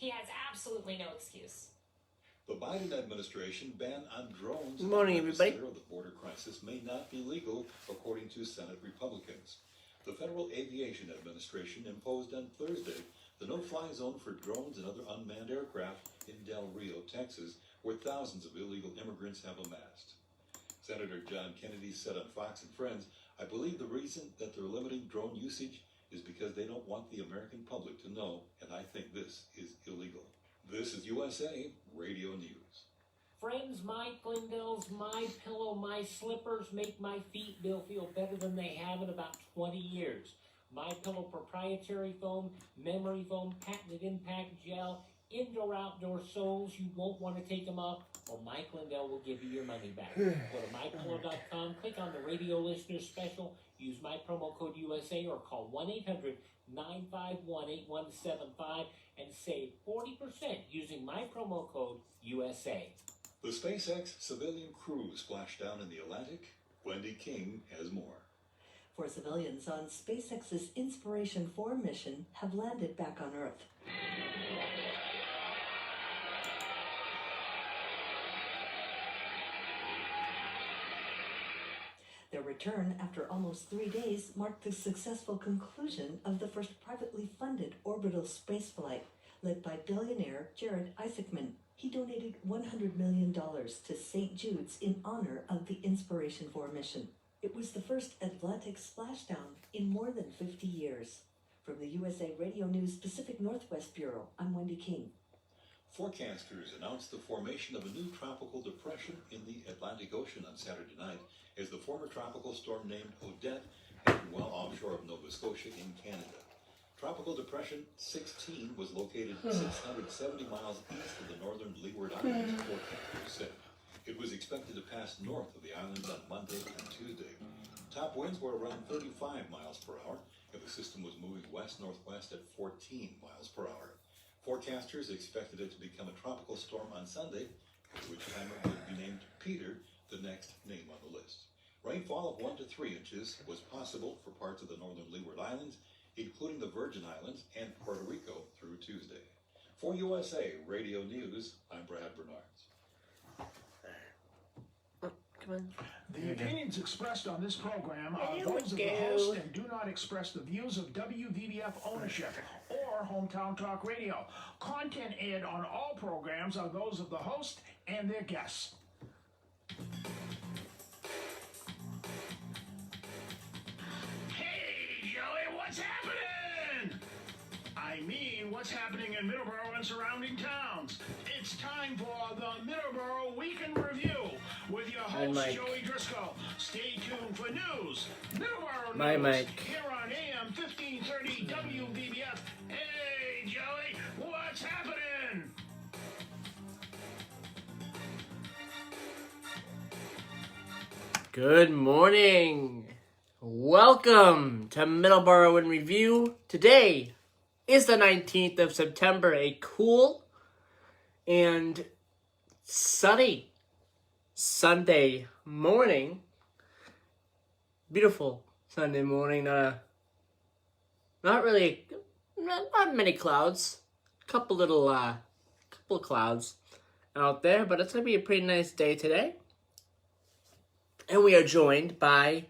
He has absolutely no excuse. The Biden administration ban on drones. Good morning, everybody. The border crisis may not be legal, according to Senate Republicans. The Federal Aviation Administration imposed on Thursday the no-fly zone for drones and other unmanned aircraft in Del Rio, Texas, where thousands of illegal immigrants have amassed. Senator John Kennedy said on Fox and Friends, "I believe the reason that they're limiting drone usage is because they don't want the American public to know, and I think this is illegal." This is USA Radio News. Friends, Mike Lindell's My Pillow, My Slippers make my feet feel better than they have in about 20 years. My Pillow proprietary foam, memory foam, patented impact gel, indoor-outdoor soles. You won't want to take them off, or Mike Lindell will give you your money back. Go to mypillow.com, click on the radio listener special, use my promo code USA, or call 1-800-951-8175 and save 40% using my promo code USA. The SpaceX civilian crew splashed down in the Atlantic. Wendy King has more. Four civilians on SpaceX's Inspiration 4 mission have landed back on Earth. Their return after almost 3 days marked the successful conclusion of the first privately funded orbital spaceflight led by billionaire Jared Isaacman. He donated $100 million to St. Jude's in honor of the Inspiration 4 mission. It was the first Atlantic splashdown in more than 50 years. From the USA Radio News Pacific Northwest Bureau, I'm Wendy King. Forecasters announced the formation of a new tropical depression in the Atlantic Ocean on Saturday night as the former tropical storm named Odette headed well offshore of Nova Scotia in Canada. Tropical Depression 16 was located 670 miles east of the northern Leeward Islands, forecasters said. It was expected to pass north of the islands on Monday and Tuesday. Top winds were around 35 miles per hour, and the system was moving west-northwest at 14 miles per hour. Forecasters expected it to become a tropical storm on Sunday, at which time it would be named Peter, the next name on the list. Rainfall of 1 to 3 inches was possible for parts of the northern Leeward Islands, including the Virgin Islands and Puerto Rico through Tuesday. For USA Radio News, I'm Brad Bernards. Come on. The opinions expressed on this program are those of the host and do not express the views of WVBF ownership or Hometown Talk Radio. Content aired on all programs are those of the host and their guests. Hey, Joey, what's happening? I mean, what's happening in Middleboro and surrounding towns? It's time for the Middleboro Weekend Review with your host, Mike. Joey Driscoll. Stay tuned for news. Middleboro My News Mike. here on AM 1530 WVBF. Hey, Joey, what's happening? Good morning. Welcome to Middleboro in Review. Today is the 19th of September, a cool and sunny Sunday morning. Beautiful Sunday morning. Not many clouds. Couple of clouds out there, but it's gonna be a pretty nice day today. And we are joined by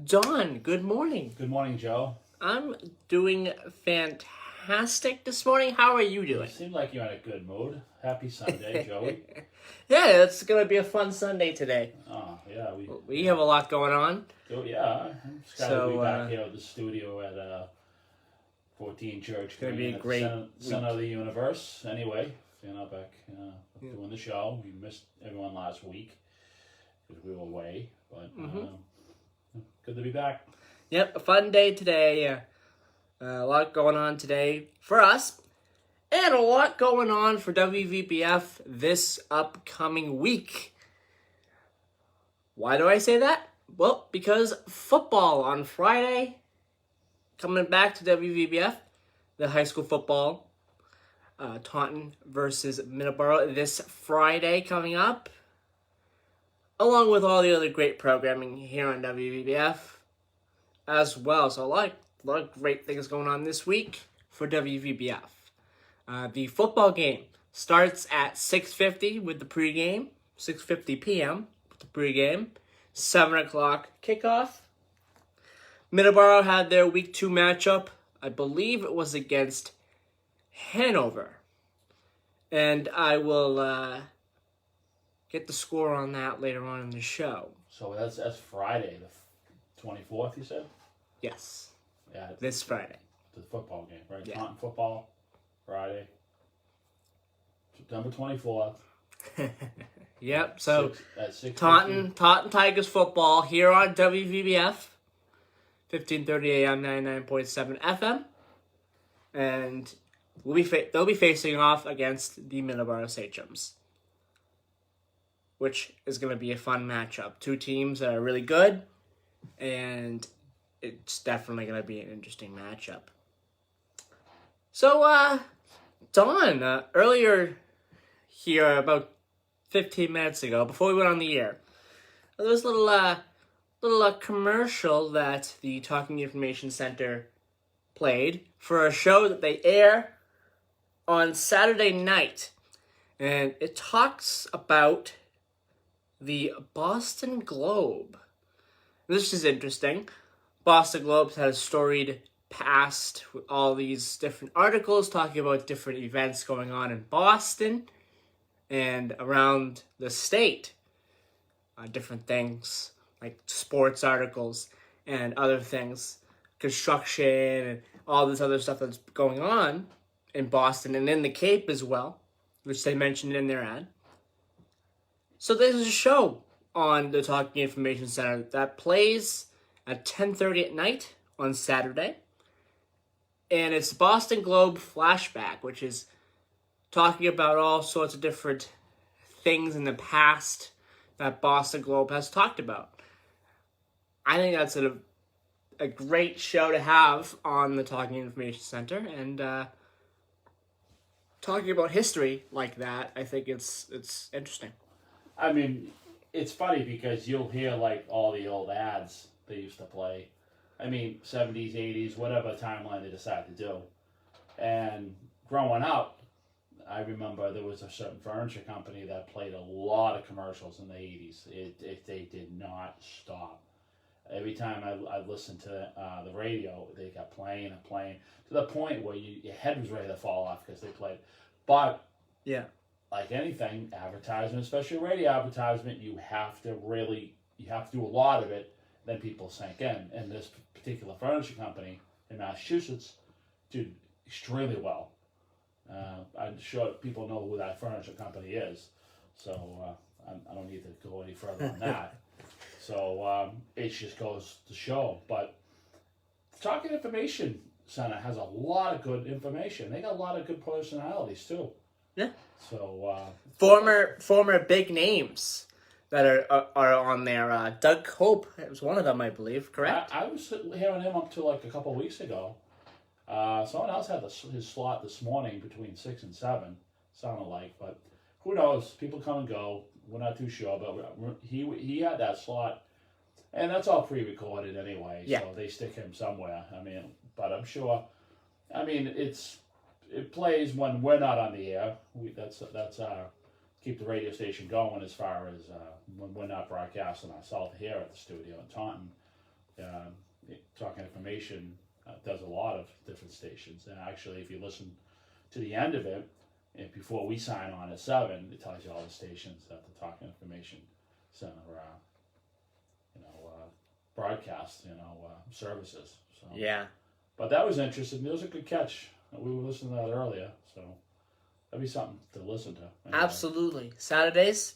Dawn. Good morning. Good morning, Joe. I'm doing fantastic this morning. How are you doing? You seem like you're in a good mood. Happy Sunday, Joey. Yeah, it's going to be a fun Sunday today. Oh, yeah. We have a lot going on. Oh, yeah. It's got to be back here at the studio at 14 Church. Gonna be a at the great center of the universe. Anyway, back doing the show. We missed everyone last week because we were away. But good to be back. Yep, a fun day today. A lot going on today for us. And a lot going on for WVBF this upcoming week. Why do I say that? Well, because football on Friday, coming back to WVBF, the high school football, Taunton versus Middleboro this Friday coming up, along with all the other great programming here on WVBF as well. So a lot of great things going on this week for WVBF. The football game starts at 6:50 with the pregame, 6:50 p.m. with the pregame, 7 o'clock kickoff. Middleboro had their Week 2 matchup. I believe it was against Hanover. And I will get the score on that later on in the show. So that's Friday, the 24th, you said? Yes, Yeah. this Friday. The football game, right? Yeah. Taunton football, Friday. September 24th. Yep, so At 6 Taunton Tigers football here on WVBF, 15:30 a.m., 99.7 FM. And they'll be facing off against the Middleboro Sachems, which is going to be a fun matchup. Two teams that are really good, and it's definitely going to be an interesting matchup. So, Don, earlier here, about 15 minutes ago, before we went on the air, there was a little commercial that the Talking Information Center played for a show that they air on Saturday night. And it talks about the Boston Globe. This is interesting. Boston Globe's had a storied past with all these different articles talking about different events going on in Boston and around the state. Different things like sports articles and other things, construction and all this other stuff that's going on in Boston and in the Cape as well, which they mentioned in their ad. So there's a show on the Talking Information Center that plays at 10:30 at night on Saturday. And it's Boston Globe Flashback, which is talking about all sorts of different things in the past that Boston Globe has talked about. I think that's a great show to have on the Talking Information Center, and talking about history like that, I think it's interesting. I mean, it's funny because you'll hear like all the old ads they used to play. I mean, 70s, 80s, whatever timeline they decide to do. And growing up, I remember there was a certain furniture company that played a lot of commercials in the 80s. They did not stop. Every time I listened to the radio, they kept playing and playing to the point where your head was ready to fall off because they played. But yeah, like anything, advertisement, especially radio advertisement, you have to do a lot of it. Then people sink in. And this particular furniture company in Massachusetts did extremely well. I'm sure people know who that furniture company is, so I don't need to go any further on that. So it just goes to show. But the Talking Information Center has a lot of good information. They got a lot of good personalities too. Yeah. So former big names that are on there. Doug Cope was one of them, I believe. Correct. I was hearing him up to like a couple of weeks ago. Someone else had his slot this morning between 6 and 7, sounded like, but who knows? People come and go. We're not too sure, but he had that slot, and that's all pre-recorded anyway, yeah. So they stick him somewhere. I mean, but I'm sure. I mean, it plays when we're not on the air. That's our keep the radio station going as far as when we're not broadcasting ourselves here at the studio in Taunton. Talking Information does a lot of different stations, and actually, if you listen to the end of it, and before we sign on at 7, it tells you all the stations that the Talking Information Center, broadcast, services. So Yeah. But that was interesting. It was a good catch. We were listening to that earlier, so that'd be something to listen to. Anyway. Absolutely. Saturdays,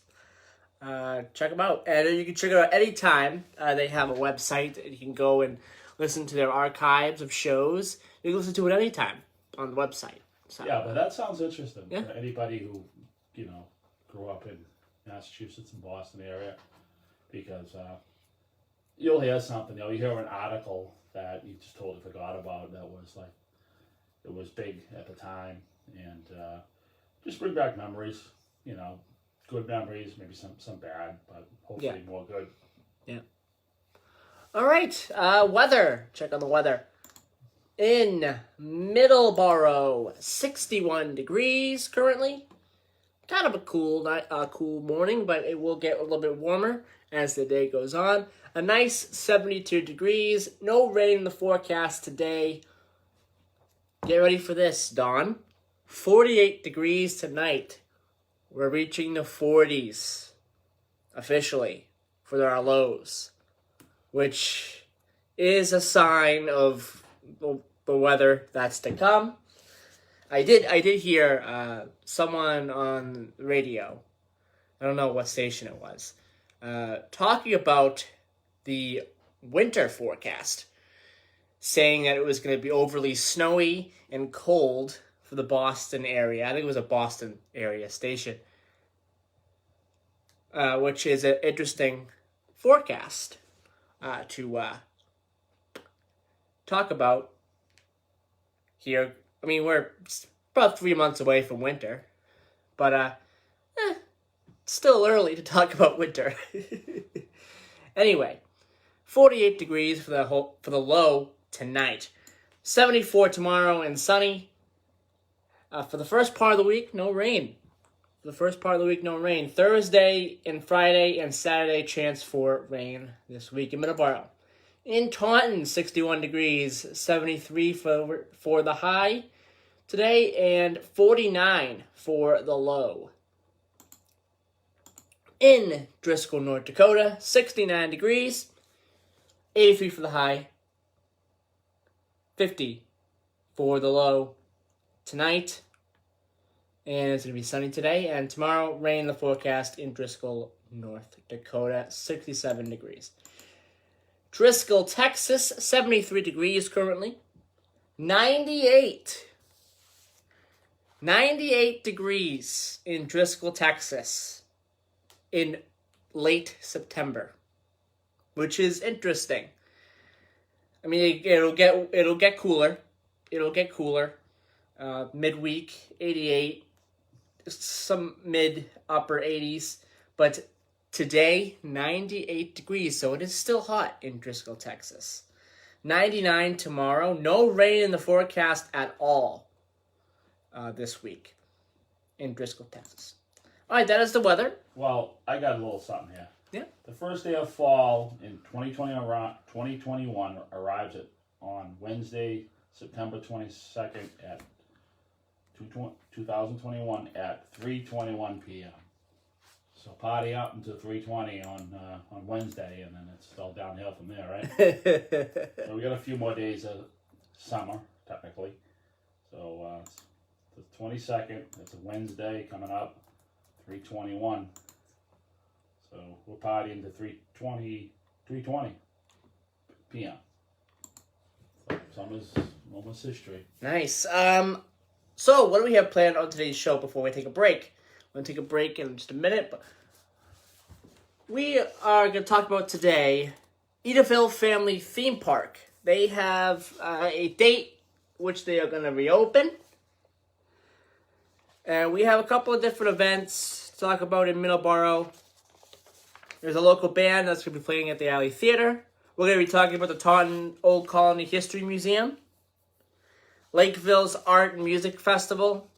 check them out. And you can check it out anytime. They have a website, and you can go and listen to their archives of shows. You can listen to it anytime on the website. So, yeah, but that sounds interesting yeah. for anybody who, grew up in Massachusetts and Boston area, because you'll hear something. You hear an article that you just totally forgot about that was like, it was big at the time, and just bring back memories. Good memories, maybe some bad, but hopefully more good. Yeah. All right, weather. Check on the weather. In Middleboro, 61 degrees currently. Kind of a cool night, cool morning, but it will get a little bit warmer as the day goes on. A nice 72 degrees. No rain in the forecast today. Get ready for this, Dawn. 48 degrees tonight. We're reaching the 40s officially for our lows, which is a sign of the weather that's to come. I did hear someone on the radio, I don't know what station it was, talking about the winter forecast, saying that it was going to be overly snowy and cold for the Boston area. I think it was a Boston area station, which is an interesting forecast to talk about here. I mean, we're about 3 months away from winter, but still early to talk about winter. Anyway, 48 degrees for the low tonight. 74 tomorrow and sunny. For the first part of the week, no rain. Thursday and Friday and Saturday, chance for rain this week in Middleboro. In Taunton, 61 degrees, 73 for the high today, and 49 for the low. In Driscoll, North Dakota, 69 degrees, 83 for the high, 50 for the low tonight. And it's going to be sunny today, and tomorrow, rain in the forecast in Driscoll, North Dakota, 67 degrees. Driscoll, Texas, 73 degrees currently. 98 degrees in Driscoll, Texas in late September, which is interesting. I mean, it'll get cooler. Midweek, 88, some mid-upper 80s, but today, 98 degrees, so it is still hot in Driscoll, Texas. 99 tomorrow. No rain in the forecast at all this week in Driscoll, Texas. All right, that is the weather. Well, I got a little something here. Yeah. The first day of fall in 2021 arrives on Wednesday, September 22nd at 2021 at 3:21 p.m. So party up until 3:20 on Wednesday, and then it's all downhill from there, right? So we got a few more days of summer, technically. So the 22nd, it's a Wednesday coming up, 3:21. So we're partying to 3:20 p.m. So summer's almost history. Nice. So what do we have planned on today's show before we take a break? We're going to take a break in just a minute, but we are going to talk about today Edaville Family Theme Park. They have a date which they are going to reopen. And we have a couple of different events to talk about in Middleboro. There's a local band that's going to be playing at the Alley Theater. We're going to be talking about the Taunton Old Colony History Museum, Lakeville's Art and Music Festival.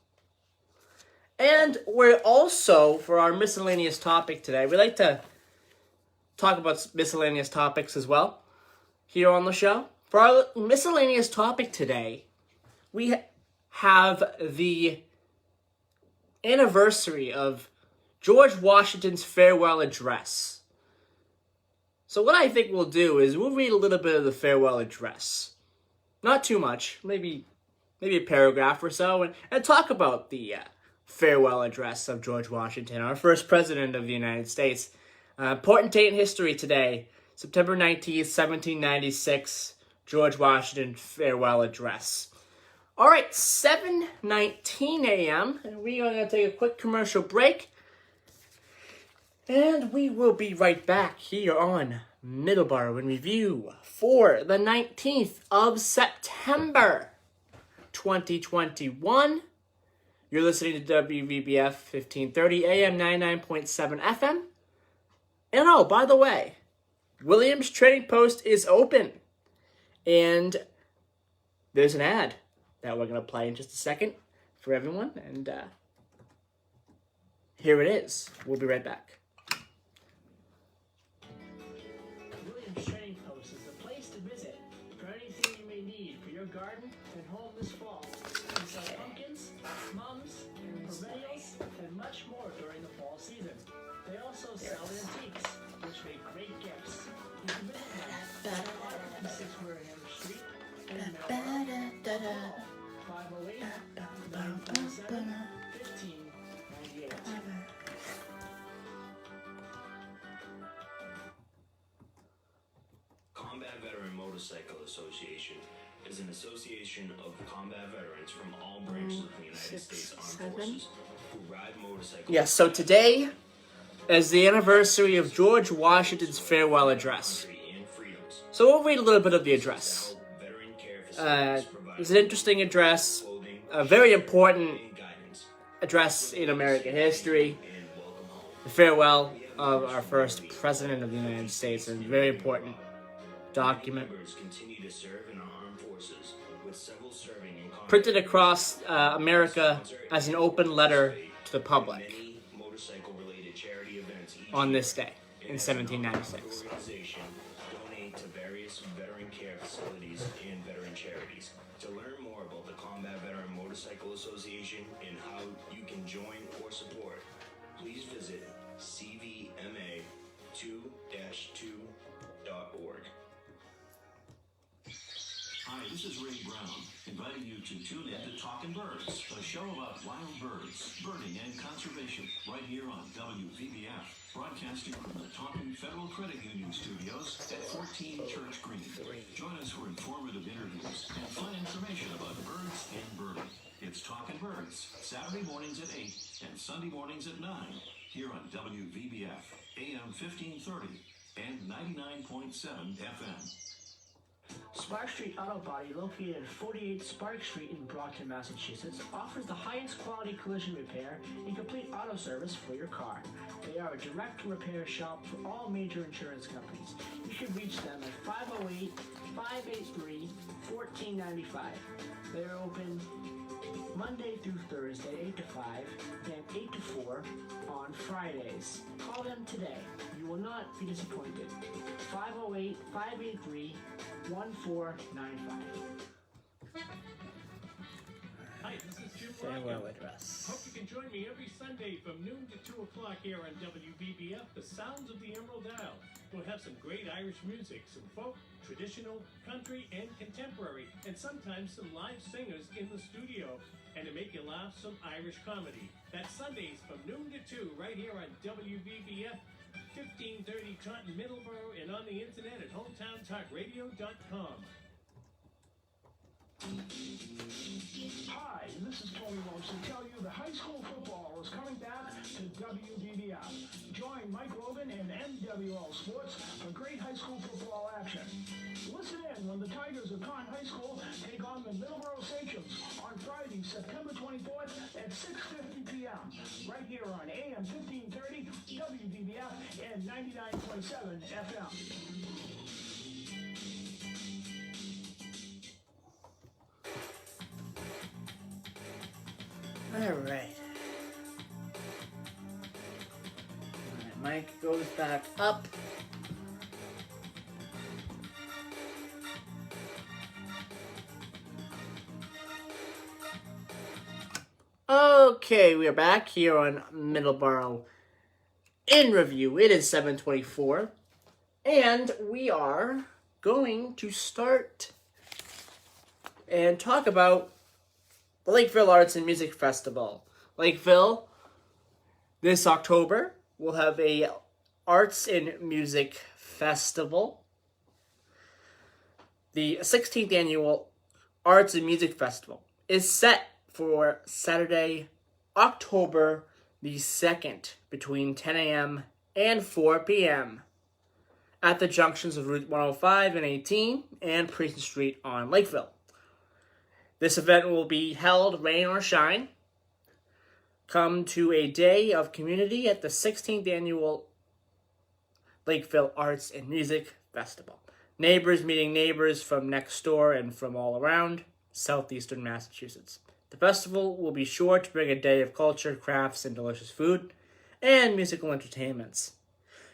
And we're also, for our miscellaneous topic today, we like to talk about miscellaneous topics as well here on the show. For our miscellaneous topic today, we have the anniversary of George Washington's farewell address. So what I think we'll do is we'll read a little bit of the farewell address. Not too much, maybe a paragraph or so, and talk about the farewell address of George Washington, our first president of the United States. Important date in history today, September 19th, 1796, George Washington farewell address. All right, 7:19 a.m., and we are going to take a quick commercial break, and we will be right back here on Middleboro in Review for the 19th of September, 2021. You're listening to WVBF 1530 AM 99.7 FM. And oh, by the way, Williams Trading Post is open. And there's an ad that we're going to play in just a second for everyone. And here it is. We'll be right back. Williams Trading Post is the place to visit for anything you may need for your garden and home this fall. We sell pumpkins, mums, perennials, and much more during the fall season. They also sell antiques, which make great gifts. You can visit them at 556 Wareham Street in Middleboro. 508 927 1598. Combat Veteran Motorcycle Association is an association of combat veterans from all branches of the United States Armed Forces who ride motorcycles. Yes, so today is the anniversary of George Washington's farewell address. So we'll read a little bit of the address. It's an interesting address, a very important address in American history. The farewell of our first president of the United States, a very important document. Printed across America as an open letter to the public on this day in 1796. Donate to various veteran care facilities and veteran charities. To learn more about the Combat Veteran Motorcycle Association and how you can join or support, please visit cvma2-2.org. Hi, this is Ray Brown, inviting you to tune in to Talkin' Birds, a show about wild birds, birding, and conservation, right here on WVBF, broadcasting from the Taunton Federal Credit Union studios at 14 Church Green. Join us for informative interviews and fun information about birds and birding. It's Talkin' Birds, Saturday mornings at 8 and Sunday mornings at 9, here on WVBF, AM 1530 and 99.7 FM. Spark Street Auto Body, located at 48 Spark Street in Brockton, Massachusetts, offers the highest quality collision repair and complete auto service for your car. They are a direct repair shop for all major insurance companies. You should reach them at 508-583-1495. They are open Monday through Thursday, 8 to 5, and 8 to 4 on Fridays. Call them today. You will not be disappointed. 508-583-1495. Hi, this is Jim Farewell Rocco. address. Hope you can join me every Sunday from noon to 2 o'clock here on WBBF, the Sounds of the Emerald Isle. We'll have some great Irish music, some folk, traditional, country, and contemporary, and sometimes some live singers in the studio. And to make you laugh, some Irish comedy. That's Sundays from noon to 2 right here on WBBF, 1530 Taunton, Middleboro, and on the internet at hometowntalkradio.com. Hi, this is Tony Rose to tell you that high school football is coming back to WBBF. Join Mike Logan and NWL Sports for great high school football action. Listen in when the Tigers of Taunton High School take on the Middleboro Sachems on Friday, September 24th at 6:50 p.m. right here on AM 1530 WBBF and 99.7 FM. Alright. Mike goes back up. Okay, we are back here on Middleboro in review. It is 7:24, and we are going to start and talk about the Lakeville Arts and Music Festival. Lakeville, this October, will have a Arts and Music Festival. The 16th Annual Arts and Music Festival is set for Saturday, October the 2nd, between 10 a.m. and 4 p.m. at the junctions of Route 105 and 18 and Princeton Street on Lakeville. This event will be held rain or shine. Come to a day of community at the 16th Annual Lakeville Arts and Music Festival. Neighbors meeting neighbors from next door and from all around. southeastern Massachusetts. The festival will be sure to bring a day of culture, crafts, and delicious food, and musical entertainments.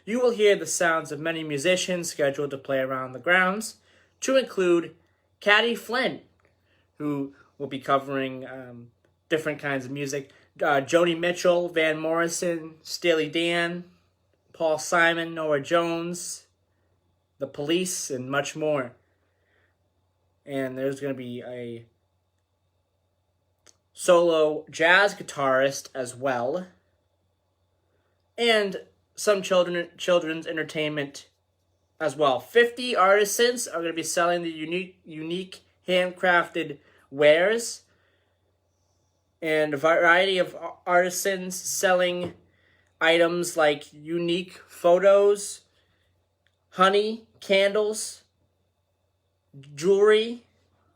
You will hear the sounds of many musicians scheduled to play around the grounds, to include Caddy Flynn, who will be covering different kinds of music, Joni Mitchell, Van Morrison, Steely Dan, Paul Simon, Nora Jones, The Police, and much more. And there's going to be a solo jazz guitarist as well, and some children's entertainment as well. 50 artisans are going to be selling the unique handcrafted wares, and a variety of artisans selling items like unique photos, honey, candles, jewelry,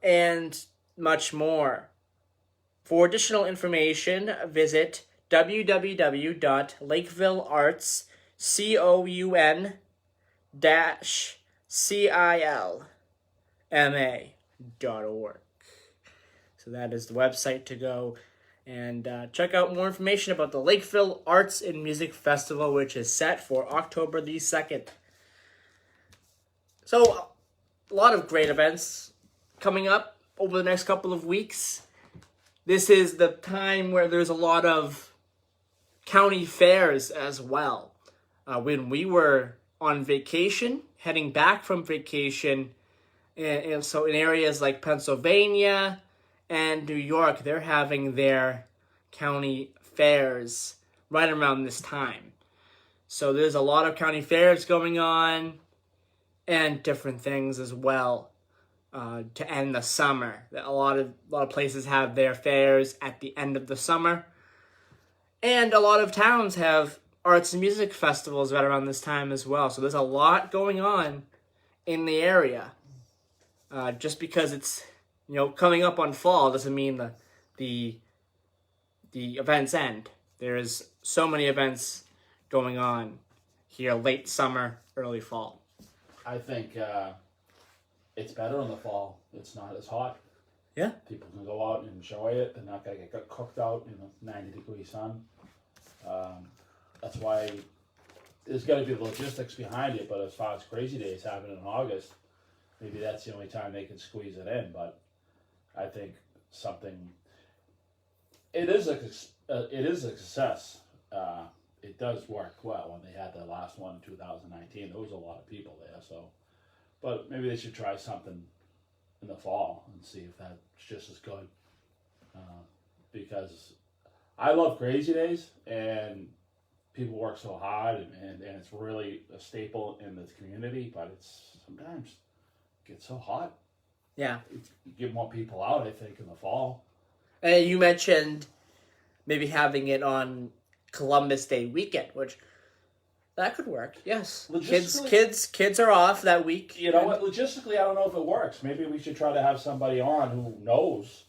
and much more. For additional information, visit www.lakeville-cilma.org. So that is the website to go and check out more information about the Lakeville Arts and Music Festival, which is set for October the 2nd. So, a lot of great events coming up over the next couple of weeks. This is the time where there's a lot of county fairs as well. When we were on vacation, heading back from vacation, and so in areas like Pennsylvania and New York, they're having their county fairs right around this time. So there's a lot of county fairs going on and different things as well. To end the summer, a lot of places have their fairs at the end of the summer, and a lot of towns have arts and music festivals right around this time as well. So there's a lot going on in the area. Just because it's coming up on fall doesn't mean the events end. There's so many events going on here late summer, early fall. I think it's better in the fall. It's not as hot. Yeah. People can go out and enjoy it. They're not going to get cooked out in a 90-degree sun. That's why there's got to be logistics behind it. But as far as Crazy Days happening in August, maybe that's the only time they can squeeze it in. But I think it is a success. It does work well. When they had the last one in 2019, there was a lot of people there. So, but maybe they should try something in the fall and see if that's just as good. Because I love Crazy Days, and people work so hard, and it's really a staple in the community, but it's sometimes gets so hot. Yeah. You get more people out, I think, in the fall. And you mentioned maybe having it on Columbus Day weekend, which that could work. Yes. Kids are off that week. You know what? Logistically, I don't know if it works. Maybe we should try to have somebody on who knows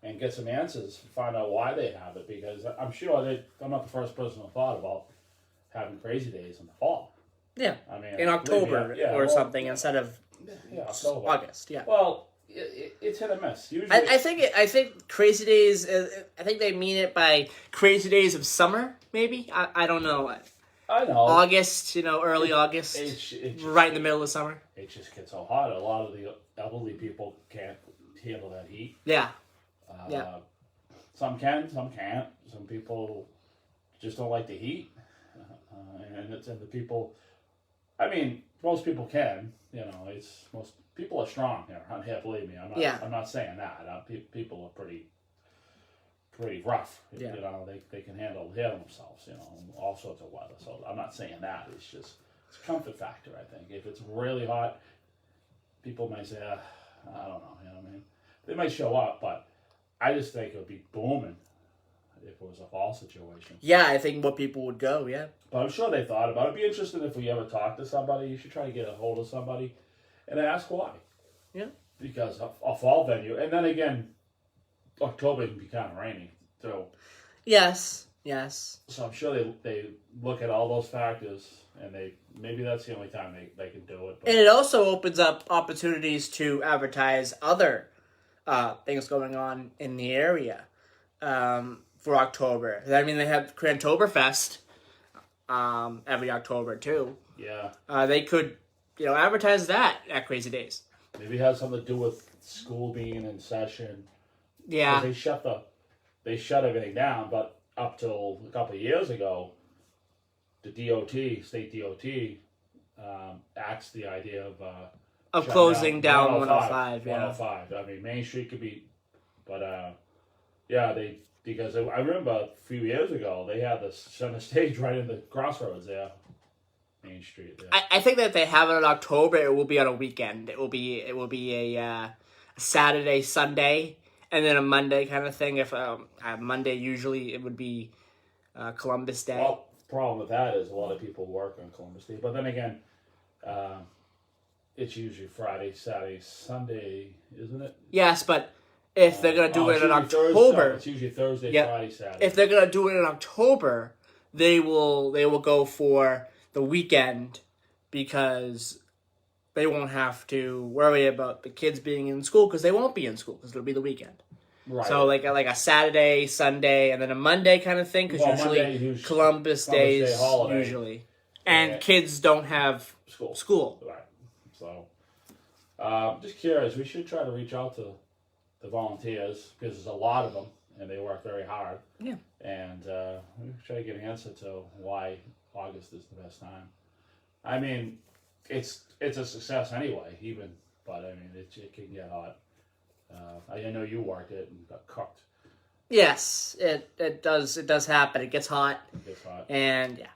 and get some answers and find out why they have it, because I'm sure I'm not the first person who thought about having Crazy Days in the fall. Yeah. I mean, in October something instead of October. August. Yeah. Well, it's hit or miss. Usually, I think Crazy Days. I think they mean it by Crazy Days of summer. Maybe I don't know. I know August. Early August. It's right in the middle of summer. It just gets so hot. A lot of the elderly people can't handle that heat. Yeah. Some can, some can't. Some people just don't like the heat, and the people. I mean, most people can. Most people are strong here. Believe me, I'm not saying that. People are pretty rough. Yeah. They can handle themselves. All sorts of weather. So I'm not saying that. It's a comfort factor. I think if it's really hot, people might say, I don't know. You know what I mean? They might show up, but I just think it would be booming if it was a fall situation. Yeah, I think more people would go, yeah. But I'm sure they thought about it. It'd be interesting if we ever talk to somebody. You should try to get a hold of somebody and ask why. Yeah. Because a fall venue, and then again, October can be kind of rainy, too. Yes. So I'm sure they look at all those factors, and maybe that's the only time they can do it. But. And it also opens up opportunities to advertise other things going on in the area for October. I mean, they have Crantoberfest every October too. Yeah. They could, advertise that at Crazy Days. Maybe it has something to do with school being in session. Yeah. They shut everything down, but up till a couple of years ago, the state DOT, axed the idea of shutting closing down 105. 105. I mean, Main Street could be, but because I remember a few years ago they had the center stage right in the crossroads there, Main Street. There. I think that if they have it in October, it will be on a weekend. It will be a Saturday, Sunday, and then a Monday kind of thing. If Monday, usually it would be Columbus Day. Well, the problem with that is a lot of people work on Columbus Day, but then again, it's usually Friday, Saturday, Sunday, isn't it? Yes, but if they're gonna do it in October, it's usually Thursday, Friday, Saturday. If they're gonna do it in October, they will go for the weekend because they won't have to worry about the kids being in school because they won't be in school because it'll be the weekend. Right. So like a Saturday, Sunday, and then a Monday kind of thing because usually Columbus Day holiday. Usually, and kids don't have school. Right. So, just curious. We should try to reach out to the volunteers because there's a lot of them and they work very hard. Yeah. And we try to get an answer to why August is the best time. I mean, it's a success anyway. But I mean, it can get hot. I know you worked it and got cooked. Yes, it does happen. It gets hot. And yeah,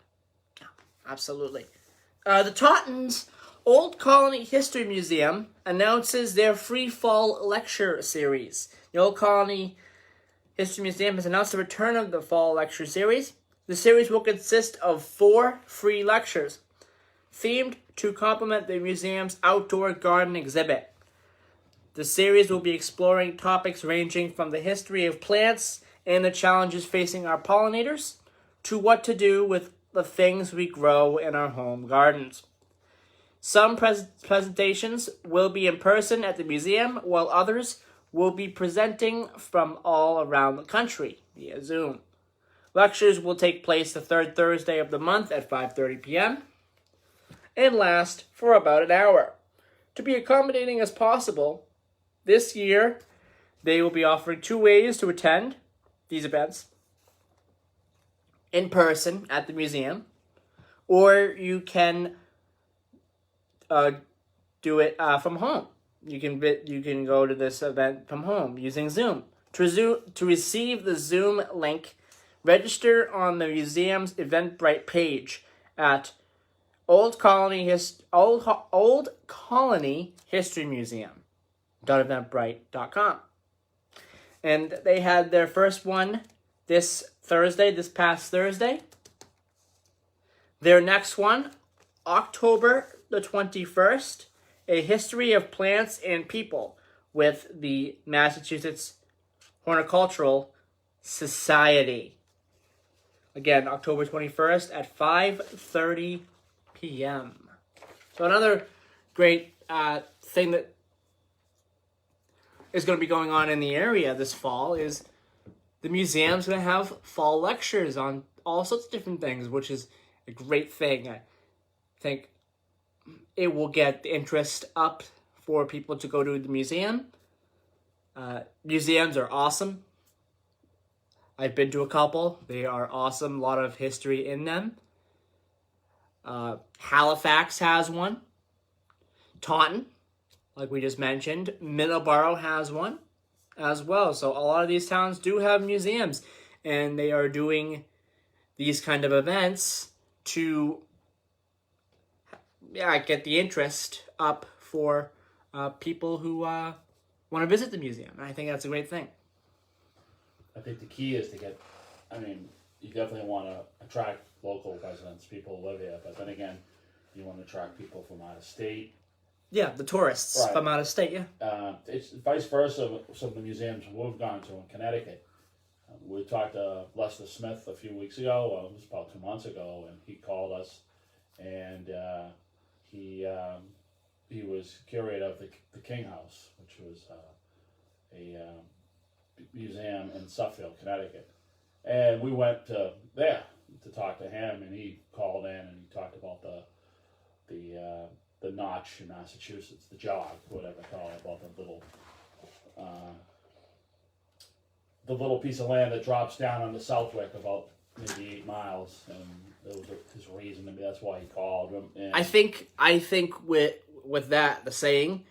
absolutely. The Tauntons Old Colony History Museum announces their free fall lecture series. The Old Colony History Museum has announced the return of the fall lecture series. The series will consist of 4 free lectures, themed to complement the museum's outdoor garden exhibit. The series will be exploring topics ranging from the history of plants and the challenges facing our pollinators to what to do with the things we grow in our home gardens. Some presentations will be in person at the museum, while others will be presenting from all around the country via Zoom. Lectures will take place the third Thursday of the month at 5:30 p.m. and last for about an hour. To be accommodating as possible, this year they will be offering 2 ways to attend these events. In person at the museum, or you can do it from home. You can go to this event from home using Zoom. To receive the Zoom link, register on the museum's Eventbrite page at Old Colony History Museum.eventbrite.com. And they had their first one this past Thursday. Their next one, October the 21st, A History of Plants and People with the Massachusetts Horticultural Society. Again, October 21st at 5:30 p.m. So another great thing that is going to be going on in the area this fall is the museum's going to have fall lectures on all sorts of different things, which is a great thing. I think it will get the interest up for people to go to the museum. Museums are awesome. I've been to a couple. They are awesome. A lot of history in them. Halifax has one. Taunton, like we just mentioned. Middleboro has one as well. So a lot of these towns do have museums. And they are doing these kind of events to get the interest up for people who want to visit the museum. And I think that's a great thing. I think the key is you definitely want to attract local residents, people who live here, but then again, you want to attract people from out of state. Yeah, the tourists from out of state, yeah. It's vice versa. Some of the museums we've gone to in Connecticut. We talked to Lester Smith a few weeks ago, it was about 2 months ago, and he called us, and he was curator of the King House, which was museum in Suffield, Connecticut, and we went there to talk to him, and he called in and he talked about the notch in Massachusetts, the jog, whatever they call it, about the little piece of land that drops down on the Southwick about maybe 8 miles, and it was his reason. Maybe that's why he called him. And I think with that the saying,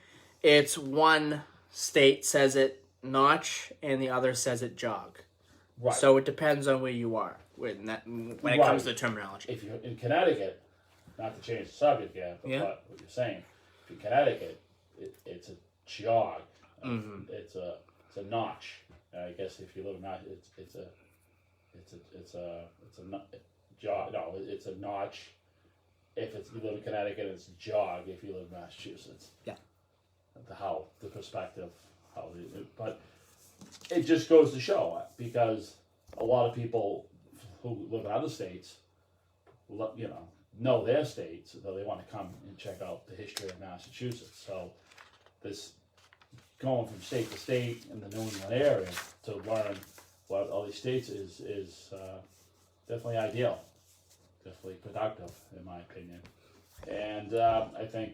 it's one state says it notch and the other says it jog. right. So it depends on where you are when it comes to the terminology. If you're in Connecticut, not to change the subject again, but Yeah. what you're saying, if you're in Connecticut, it's a jog. Mhm. It's a notch. I guess if you live in it's a jog. No, it's a notch. If you live in Connecticut, it's a jog. If you live in Massachusetts, Yeah. The perspective, but it just goes to show because a lot of people who live in other states, know their states, so they want to come and check out the history of Massachusetts. So this going from state to state in the New England area to learn what all these states is definitely ideal, definitely productive in my opinion. And I think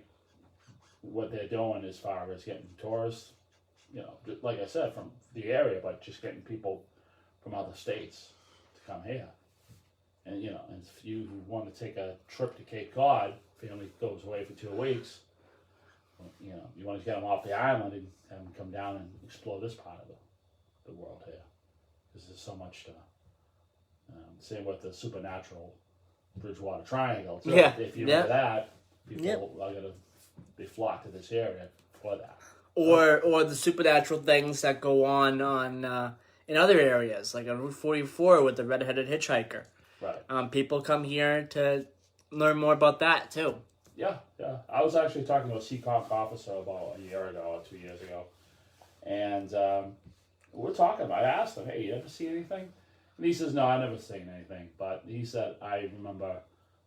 what they're doing as far as getting tourists, like I said, from the area, but just getting people from other states to come here. And and if you want to take a trip to Cape Cod, family goes away for 2 weeks. You want to get them off the island and have them come down and explore this part of the world here, because there's so much to. Same with the supernatural Bridgewater Triangle. So Yeah. if you're Yeah. into that, people are gonna flock to this area for that. Or the supernatural things that go on in other areas, like on Route 44 with the red-headed hitchhiker. Right. People come here to learn more about that too. Yeah. I was actually talking to a Seaconk officer about a year ago or 2 years ago, and we're talking about. I asked him, "Hey, you ever see anything?" And he says, "No, I never seen anything." But he said, "I remember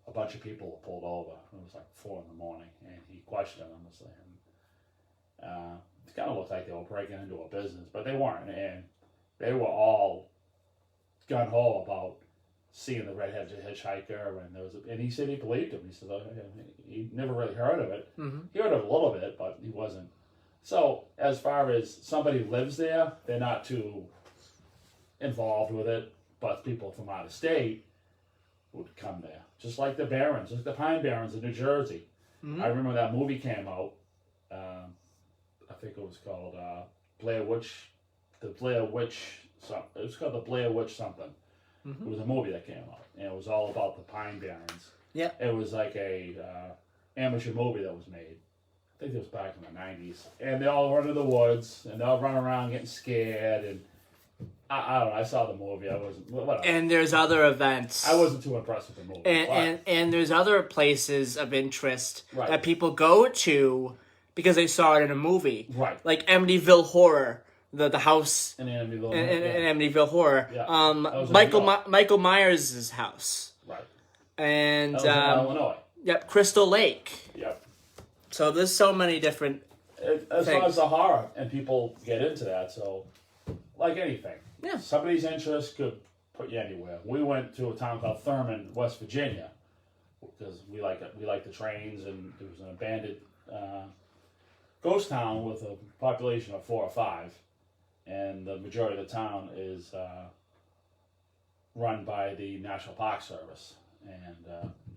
a bunch of people were pulled over. It was like 4 a.m, and he questioned them. It kind of looked like they were breaking into a business, but they weren't, and they were all gun ho about seeing the red-headed hitchhiker, and he said he believed him. He said he never really heard of it. Mm-hmm. He heard of it a little bit, but he wasn't. So as far as somebody who lives there, they're not too involved with it, but people from out of state would come there, just like the Barrens, just the Pine Barrens in New Jersey. Mm-hmm. I remember that movie came out. I think it was called Blair Witch. It was called the Blair Witch something. Mm-hmm. It was a movie that came out, and it was all about the Pine Barrens. Yeah. It was like a amateur movie that was made. I think it was back in the 90s. And they all run to the woods, and they all run around getting scared, and I don't know, I saw the movie, I wasn't, whatever. And there's other events. I wasn't too impressed with the movie. And there's other places of interest Right. that people go to because they saw it in a movie. Right. Like Amityville Horror, the house in Amityville, in Amityville Horror. Yeah. That was in Michael Myers' house. Right. And That was in Illinois. Yep, Crystal Lake. Yep. So there's so many different As things. far as the horror, and people get into that, so like anything. Yeah. Somebody's interest could put you anywhere. We went to a town called Thurman, West Virginia, because we like the trains, and there was an abandoned ghost town with a population of 4 or 5, and the majority of the town is run by the National Park Service, and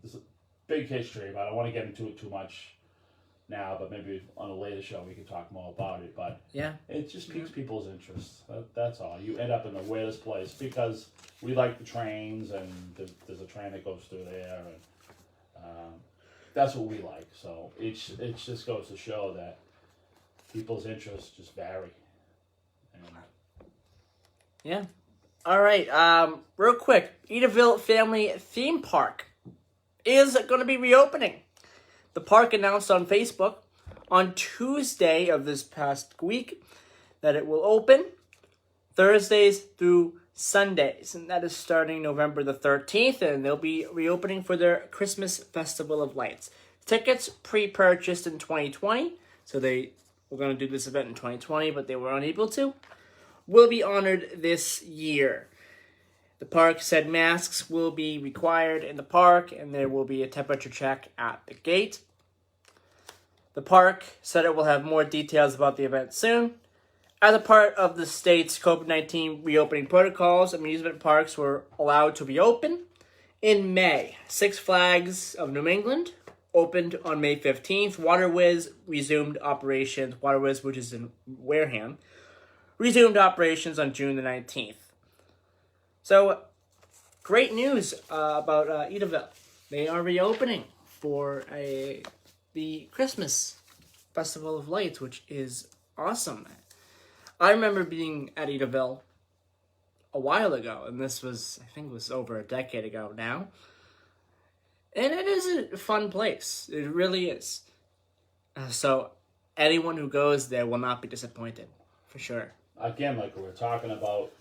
there's a big history, but I don't want to get into it too much now, but maybe on a later show we can talk more about it. But Yeah. it just piques people's interest. That's all. You end up in the weirdest place because we like the trains, and there's a train that goes through there, and that's what we like. So it just goes to show that people's interests just vary. And Yeah. All right. Real quick, Edaville Family Theme Park is going to be reopening. The park announced on Facebook on Tuesday of this past week that it will open Thursdays through Sundays, and that is starting November the 13th, and they'll be reopening for their Christmas Festival of Lights. Tickets pre-purchased in 2020, so they were going to do this event in 2020, but they were unable to, will be honored this year. The park said masks will be required in the park, and there will be a temperature check at the gate. The park said it will have more details about the event soon. As a part of the state's COVID-19 reopening protocols, amusement parks were allowed to reopen in May. Six Flags of New England opened on May 15th. Water Whiz resumed operations. Water Whiz, which is in Wareham, resumed operations on June the 19th. So, great news about Edaville. They are reopening for the Christmas Festival of Lights, which is awesome. I remember being at Edaville a while ago, and this was, I think it was over a decade ago now. And it is a fun place. It really is. So, anyone who goes there will not be disappointed, for sure. Again, like we were talking about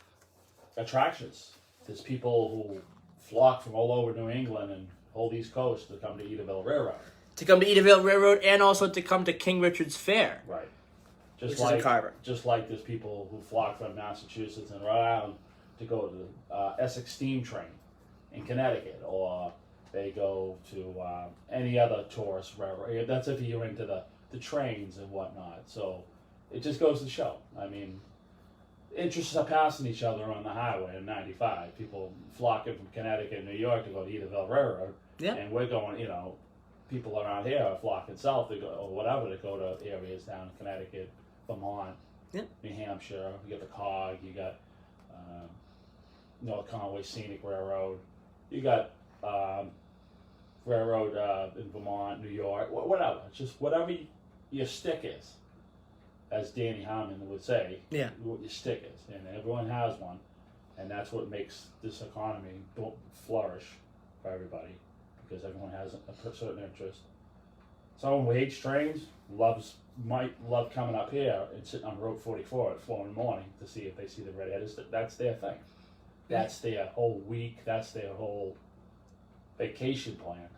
attractions. There's people who flock from all over New England and whole East Coast to come to Edaville Railroad. To come to Edaville Railroad and also to come to King Richard's Fair. Right. Which is in Carver. Just like there's people who flock from Massachusetts and Rhode Island to go to the Essex Steam Train in Connecticut, or they go to any other tourist railroad. That's if you're into the trains and whatnot. So it just goes to show. I mean, interests are passing each other on the highway in 95. People flocking from Connecticut and New York to go to Edaville Railroad. Yeah. And we're going, people around here are flocking south to go, or whatever, to go to areas down in Connecticut, Vermont, New Hampshire. You got the COG, you got North Conway Scenic Railroad, you got railroad in Vermont, New York, whatever. It's just whatever your stick is, as Danny Harmon would say, what your stick is. And everyone has one, and that's what makes this economy flourish for everybody, because everyone has a certain interest. Someone who hates trains might love coming up here and sitting on Route 44 at 4 in the morning to see if they see the redheaded. That's their thing. That's their whole week. That's their whole vacation plan.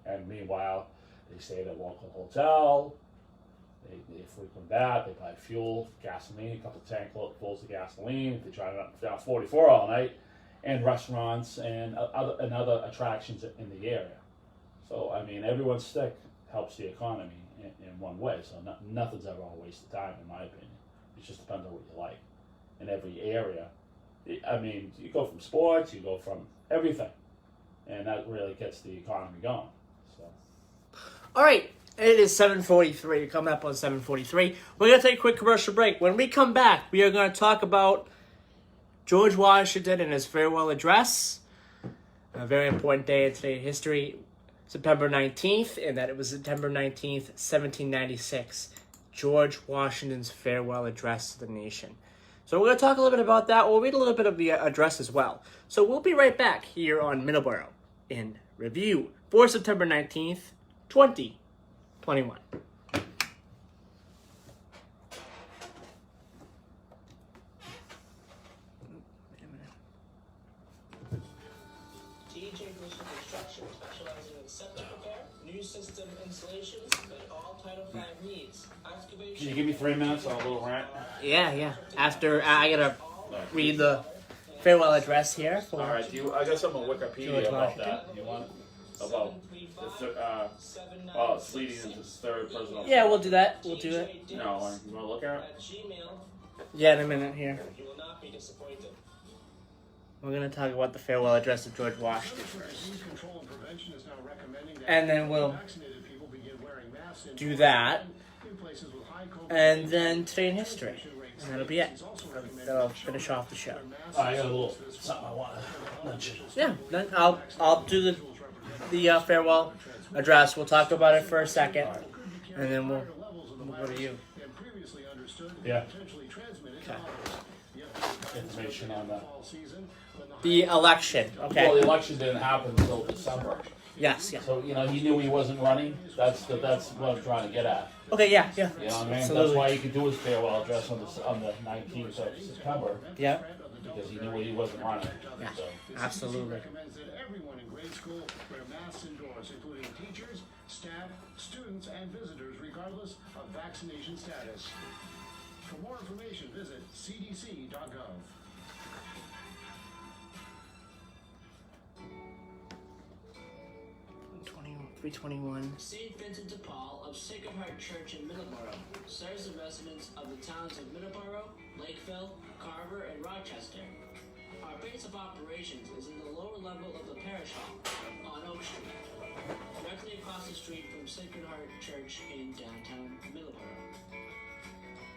And meanwhile, they stay at a local hotel. They frequent that. They buy fuel, gasoline, a couple of tankfuls of gasoline. If they drive up down 44 all night, and restaurants and other attractions in the area. So I mean, everyone's stick helps the economy in one way. So nothing's ever a waste of time, in my opinion. It just depends on what you like. In every area, I mean, you go from sports, you go from everything, and that really gets the economy going. So, all right. It is 7:43. Coming up on 7:43. We're going to take a quick commercial break. When we come back, we are going to talk about George Washington and his farewell address. A very important day in today's history. September 19th, and that it was September 19th, 1796. George Washington's farewell address to the nation. So we're going to talk a little bit about that. We'll read a little bit of the address as well. So we'll be right back here on Middleboro in review for September 19th, 2021. System installations met all Title V needs. Can you give me 3 minutes on a little rant? Yeah. After I gotta read the farewell address here. For all right. I got some on Wikipedia about that. You want about it's leading into the third presidential. Yeah, we'll do that. We'll do it. No, you want to look at it? Yeah, in a minute here. We're gonna talk about the farewell address of George Washington first. And then we'll do that. And then today in history. And that'll be it. That'll finish off the show. I got a little something I want to mention. Yeah, then I'll do the farewell address. We'll talk about it for a second. And then we'll go to you. Yeah. Okay. Information on that. The election. Okay. Well, the election didn't happen until December. Yes. So he knew he wasn't running. That's what I'm trying to get at. Okay. Yeah. You know what I mean? Absolutely. That's why he could do his farewell address on the 19th of September. Yeah. because he knew he wasn't running. Yeah, So. The absolutely. CDC recommends that everyone in grade school wear masks indoors, including teachers, staff, students, and visitors, regardless of vaccination status. For more information, visit cdc.gov. 321. St. Vincent de Paul of Sacred Heart Church in Middleboro serves the residents of the towns of Middleboro, Lakeville, Carver, and Rochester. Our base of operations is in the lower level of the parish hall on Oak Street, directly across the street from Sacred Heart Church in downtown Middleboro.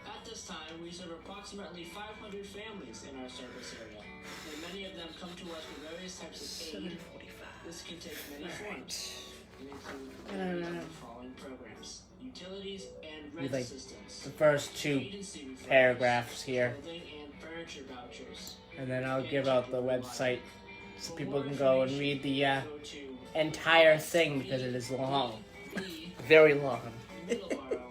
At this time, we serve approximately 500 families in our service area, and many of them come to us for various types of aid. This can take many forms. We include the following programs: utilities and rent Like assistance, the first two agency referrals, paragraphs here, clothing and furniture vouchers. and then I'll give out the website so For people more can go and information, read the go to entire thing because it is long, the very long. middleboro.org.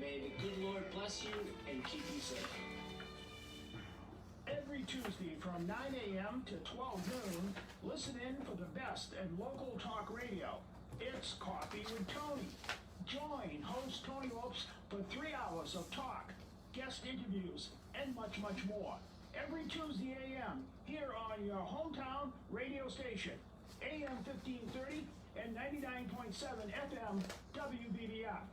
May the good Lord bless you and keep you safe. Every Tuesday from 9 a.m. to 12 noon, listen in for the best in local talk radio. It's Coffee with Tony. Join host Tony Lopes for 3 hours of talk, guest interviews, and much, much more. Every Tuesday a.m. here on your hometown radio station, AM 1530 and 99.7 FM WBBF.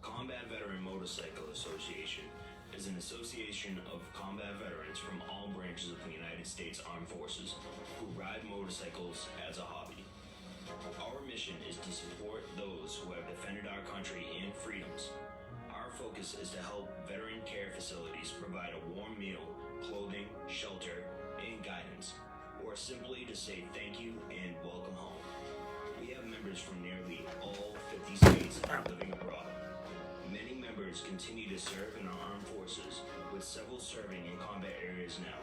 Combat Veteran Motorcycle Association is an association of combat veterans from all branches of the United States Armed Forces who ride motorcycles as a hobby. Our mission is to support those who have defended our country and freedoms. Our focus is to help veteran care facilities provide a warm meal, clothing, shelter, and guidance, or simply to say thank you and welcome home. We have members from nearly all 50 states and living abroad. Many members continue to serve in our armed forces, with several serving in combat areas now.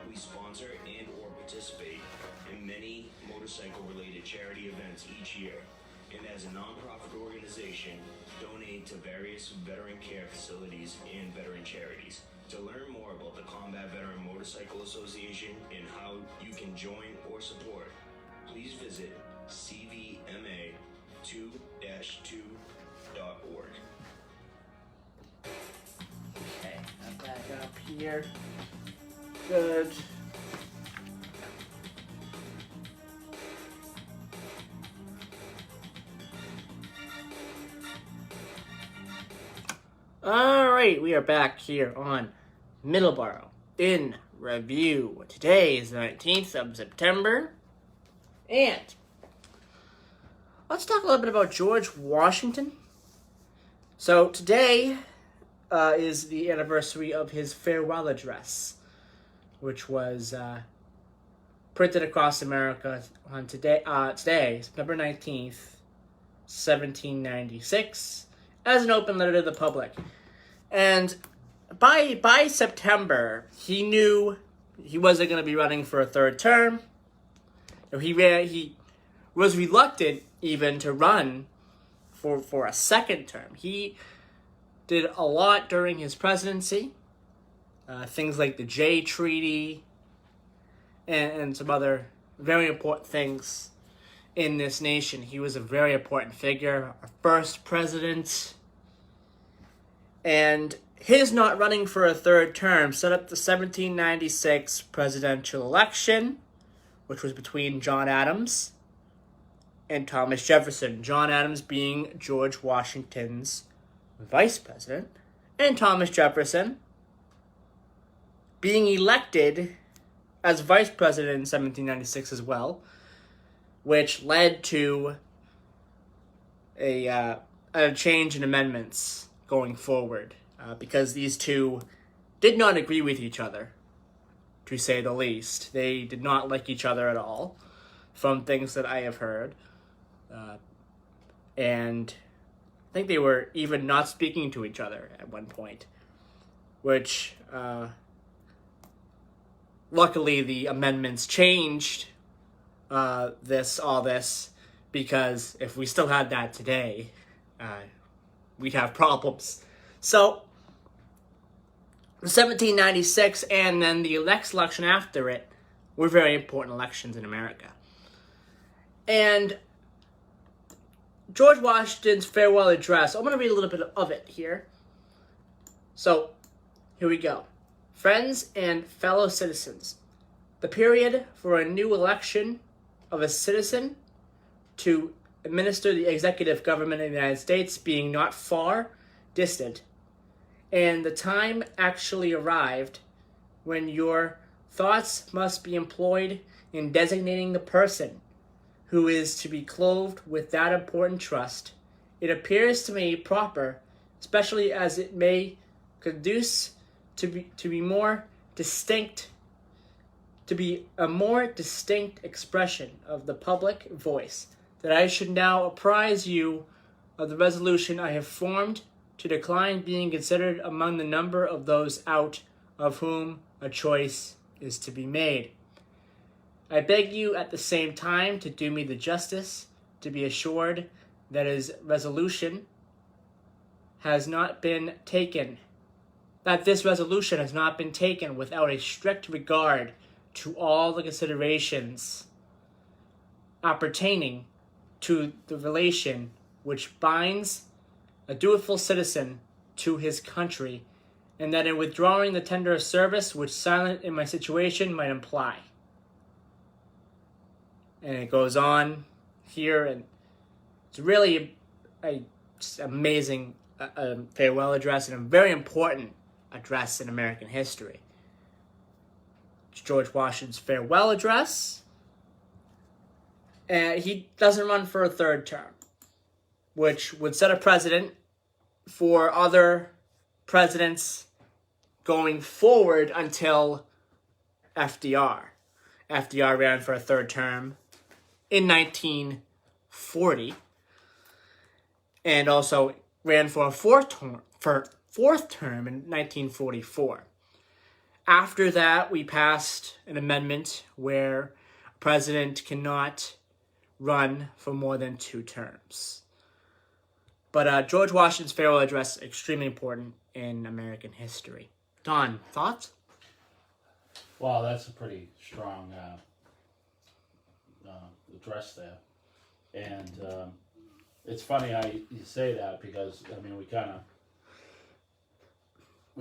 We sponsor and or participate in many motorcycle-related charity events each year, and as a non-profit organization, donate to various veteran care facilities and veteran charities. To learn more about the Combat Veteran Motorcycle Association and how you can join or support, please visit cvma2-2.org. Okay, I'm back up here. Good. Alright, we are back here on Middleboro in review. Today is the 19th of September, and let's talk a little bit about George Washington. So today is the anniversary of his farewell address, which was printed across America on today, September 19th, 1796, as an open letter to the public. And by September, he knew he wasn't going to be running for a third term. He was reluctant even to run for a second term. He did a lot during his presidency, things like the Jay Treaty and some other very important things in this nation. He was a very important figure, our first president. And his not running for a third term set up the 1796 presidential election, which was between John Adams and Thomas Jefferson. John Adams being George Washington's vice president, and Thomas Jefferson being elected as vice president in 1796 as well, which led to a change in amendments going forward, because these two did not agree with each other, to say the least. They did not like each other at all, from things that I have heard. And I think they were even not speaking to each other at one point, which luckily the amendments changed all this, because if we still had that today, we'd have problems. So 1796 and then the next election after it were very important elections in America. And George Washington's farewell address, I'm going to read a little bit of it here. So, here we go. Friends and fellow citizens, the period for a new election of a citizen to administer the executive government of the United States being not far distant, and the time actually arrived when your thoughts must be employed in designating the person who is to be clothed with that important trust, it appears to me proper, especially as it may conduce to be more distinct, to be a more distinct expression of the public voice, that I should now apprise you of the resolution I have formed to decline being considered among the number of those out of whom a choice is to be made. I beg you at the same time to do me the justice to be assured that his resolution has not been taken, that this resolution has not been taken without a strict regard to all the considerations appertaining to the relation which binds a dutiful citizen to his country, and that in withdrawing the tender of service which silent in my situation might imply. And it goes on here, and it's really a just amazing farewell address and a very important address in American history. It's George Washington's farewell address, and he doesn't run for a third term, which would set a precedent for other presidents going forward until FDR. FDR ran for a third term in 1940 and also ran for a fourth term in 1944. After that, we passed an amendment where a president cannot run for more than 2 terms. But George Washington's farewell address is extremely important in American history. Don, thoughts? Well, that's a pretty strong address there. And it's funny how you say that because, I mean, we're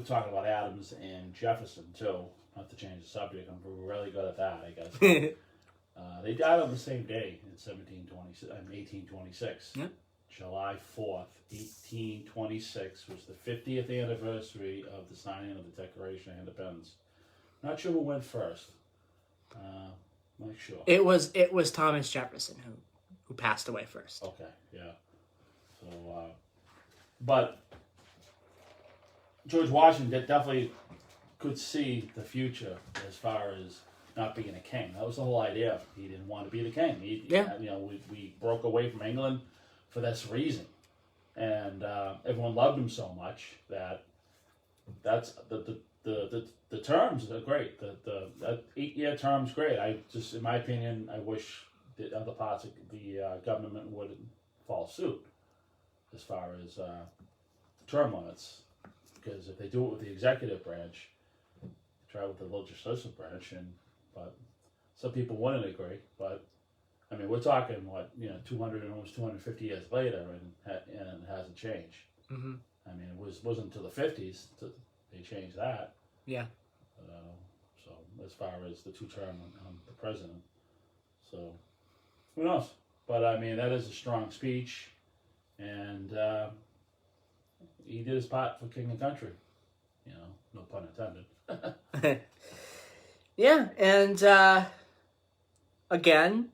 talking about Adams and Jefferson, too. Not to change the subject, I'm really good at that, I guess. They died on the same day in 1826. Yep. July 4th, 1826 was the 50th anniversary of the signing of the Declaration of Independence. Not sure who went first. Not sure. It was Thomas Jefferson who passed away first. Okay, yeah. So, but George Washington definitely could see the future as far as not being a king. That was the whole idea. He didn't want to be the king. We broke away from England for this reason, and everyone loved him so much that's the terms are great. That 8-year term's great. I just, in my opinion, I wish the other parts of the government would follow suit as far as term limits, because if they do it with the executive branch, try with the legislative branch, but some people wouldn't agree. But I mean, we're talking 200 and almost 250 years later, and it hasn't changed. Mm-hmm. I mean, it wasn't until the 50s they changed that. Yeah. So as far as the 2-term on the president, so who knows? But I mean, that is a strong speech, and he did his part for king and country. No pun intended. Yeah, and again,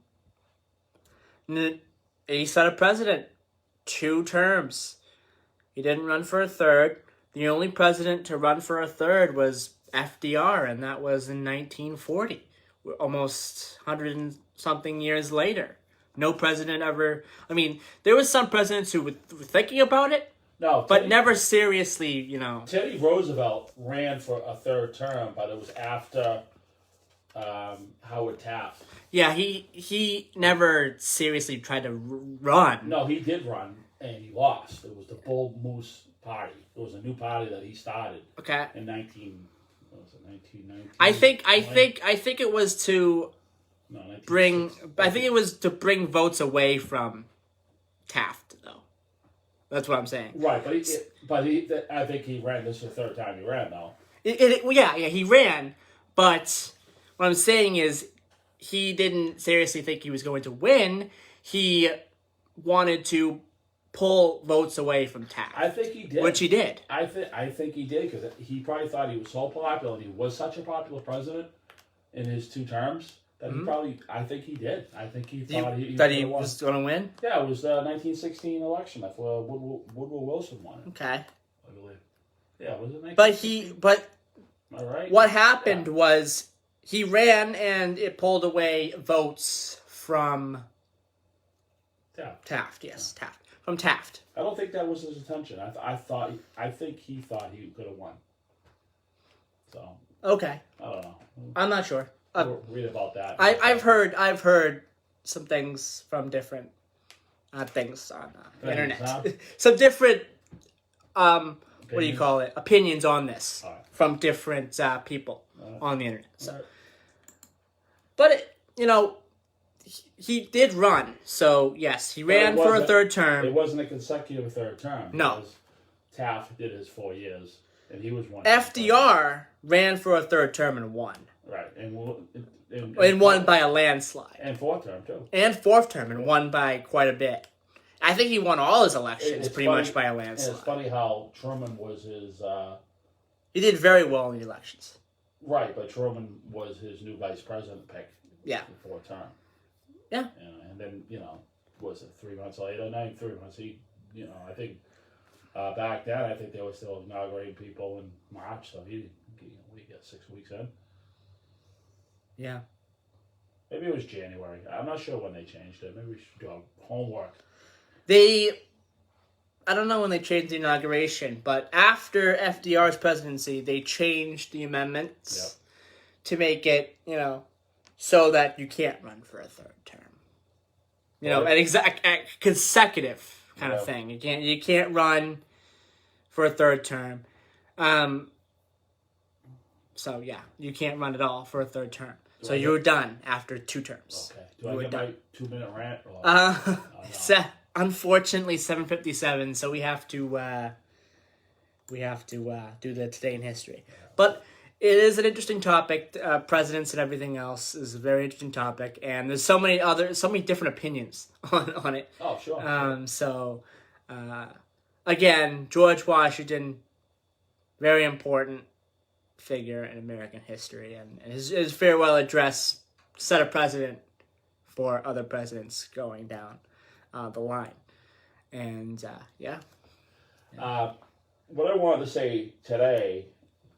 he set a precedent. 2 terms. He didn't run for a third. The only president to run for a third was FDR, and that was in 1940, almost 100 and something years later. No president ever... I mean, there was some presidents who were thinking about it, but never seriously, Teddy Roosevelt ran for a third term, but it was after Howard Taft. Yeah, he never seriously tried to run. No, he did run, and he lost. It was the Bull Moose party. It was a new party that he started Okay. in 1919. I think it was to No, bring. 1960. I think it was to bring votes away from Taft, though. That's what I'm saying. Right, I think he ran. This is the third time he ran, though. He ran, but what I'm saying is he didn't seriously think he was going to win. He wanted to pull votes away from Taft. I think he did. Which he did. I think he did because he probably thought he was so popular and he was such a popular president in his 2 terms that he probably. I think he did. I think he thought he was going to win. Yeah, it was the 1916 election. That's where Woodrow Wilson won it. Okay. I believe. Yeah, was it? But am I right? What happened was he ran and it pulled away votes from Taft. Yes, Taft. From Taft. I don't think that was his intention. I think he thought he could have won. So. Okay. I don't know. I'm not sure. We'll read about that. I've heard some things from different things on the internet. Huh? Some different what do you call it? Opinions on this from different people on the internet. So. But he did run. So yes, he ran for a third term. It wasn't a consecutive third term. No. Taft did his 4 years, and he was one. FDR ran for a third term and won. Right, and won by a landslide. And 4th term too. And 4th term and won by quite a bit. I think he won all his elections pretty much by a landslide. And it's funny how Truman was his. He did very well in the elections. Right, but Truman was his new vice president pick. Yeah. For 4th term. Yeah. And then was it 3 months later? 3 months. I think back then I think they were still inaugurating people in March, so we got 6 weeks in. Yeah. Maybe it was January. I'm not sure when they changed it. Maybe we should do our homework. I don't know when they changed the inauguration, but after FDR's presidency, they changed the amendments to make it, so that you can't run for a third term. An consecutive kind of thing. You can't run for a third term. So yeah, you can't run at all for a third term. So you're done after 2 terms. Okay. Do I get my 2-minute rant? Or... no. Unfortunately, 7:57. So we have to do the today in history. But it is an interesting topic. Presidents and everything else is a very interesting topic, and there's so many different opinions on it. Oh, sure. So, again, George Washington, very important figure in American history, and his farewell address set a precedent for other presidents going down the line. And what I wanted to say today,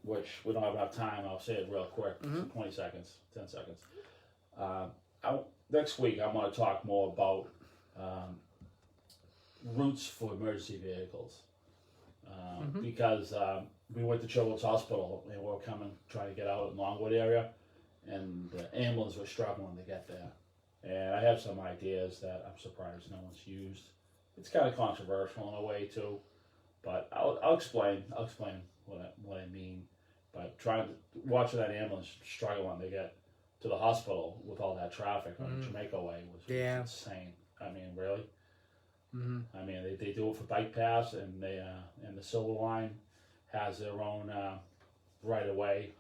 which we don't have enough time, I'll say it real quick, 20 seconds, 10 seconds. Next week I'm going to talk more about routes for emergency vehicles. Because we went to Children's Hospital and we were trying to get out in Longwood area, and the ambulance was struggling to get there. And I have some ideas that I'm surprised no one's used. It's kind of controversial in a way too, but I'll explain what I mean. But watching that ambulance struggling to get to the hospital with all that traffic on the Jamaica Way was insane. I mean, really. I mean, they do it for bike paths, and the Silver Line has their own right of way.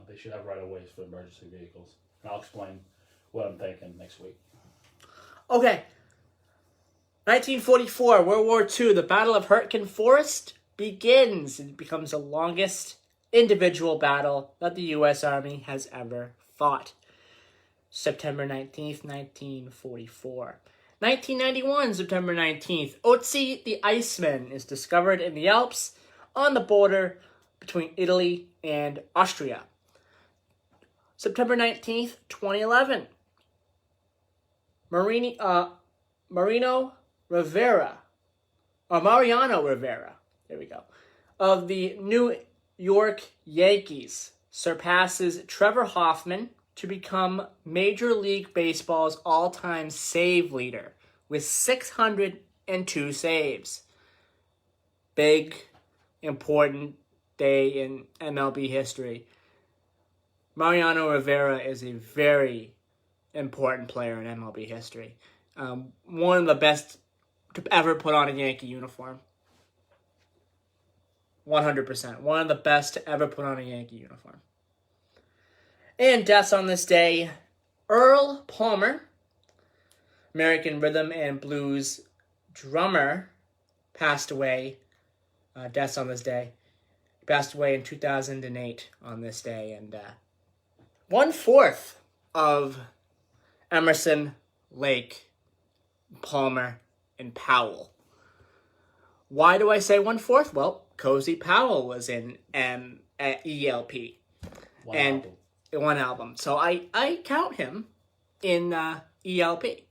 They should have right of ways for emergency vehicles. And I'll explain what I'm thinking next week. Okay. 1944, World War II, the Battle of Hurtgen Forest begins. It becomes the longest individual battle that the U.S. Army has ever fought. September 19th, 1944. 1991, September 19th, Otzi the Iceman is discovered in the Alps on the border between Italy and Austria. September 19th, 2011, Mariano Rivera, there we go, of the New York Yankees surpasses Trevor Hoffman to become Major League Baseball's all-time save leader with 602 saves. Big important day in MLB history. Mariano Rivera is a very important player in MLB history. One of the best to ever put on a Yankee uniform. 100%. One of the best to ever put on a Yankee uniform. And deaths on this day. Earl Palmer, American rhythm and blues drummer, passed away. Deaths on this day. He passed away in 2008 on this day. And 1/4 of Emerson, Lake, Palmer, and Powell. Why do I say 1/4? Well, Cozy Powell was in ELP. One album. So I count him in ELP.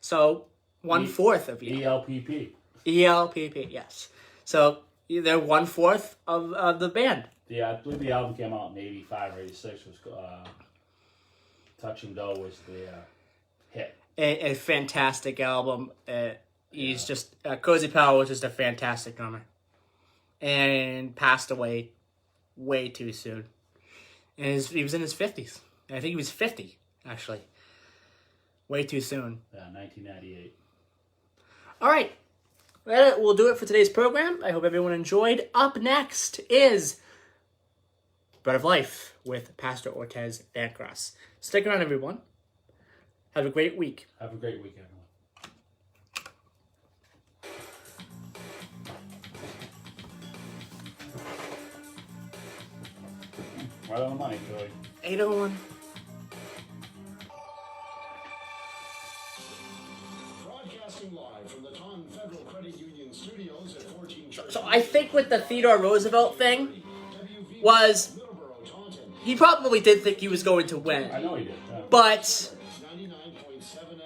So 1/4 of ELPP. ELPP, yes. So they're 1/4 of the band. Yeah, I believe the album came out in 85 or 86. Was Touch and Go was the hit. A fantastic album. He's just Cozy Powell was just a fantastic drummer, and passed away way too soon. And he was in his 50s. I think he was 50 actually. Way too soon. Yeah, 1998. All right, that will do it for today's program. I hope everyone enjoyed. Up next is Bread of Life with Pastor Ortez Bancross. Stick around, everyone. Have a great week. Have a great week, everyone. Right on the money, Joey. 801. Broadcasting live from the Taunton Federal Credit Union studios at 14. So I think with the Theodore Roosevelt thing was he probably did think he was going to win. I know he did. Yeah. But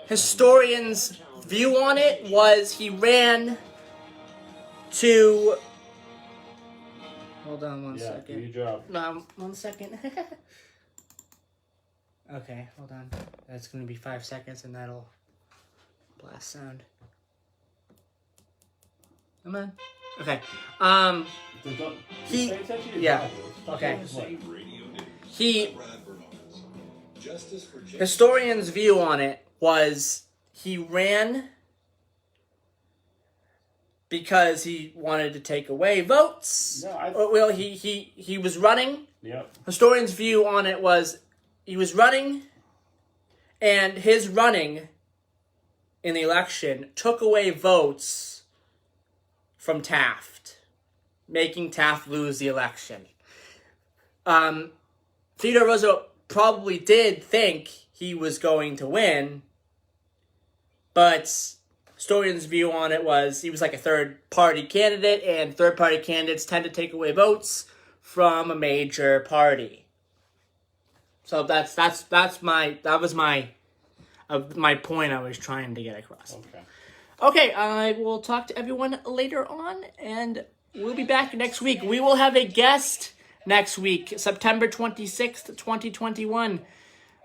historians' view on it was he ran to... Hold on one second. Do your job. 1 second. Okay, hold on. That's going to be 5 seconds and that'll blast sound. Come on. Okay. He... Yeah. Okay. He... Historians' view on it was he ran because he wanted to take away votes. Well, he was running. Yep. Historians' view on it was he was running, and his running in the election took away votes from Taft, making Taft lose the election. Theodore Roosevelt probably did think he was going to win, but historians' view on it was he was like a third-party candidate, and third-party candidates tend to take away votes from a major party. So that was my point I was trying to get across. Okay, I will talk to everyone later on, and we'll be back next week. We will have a guest next week, September 26th, 2021.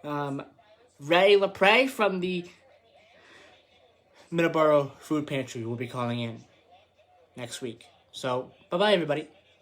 Ray LaPrey from the Middleboro Food Pantry will be calling in next week. So, bye-bye, everybody.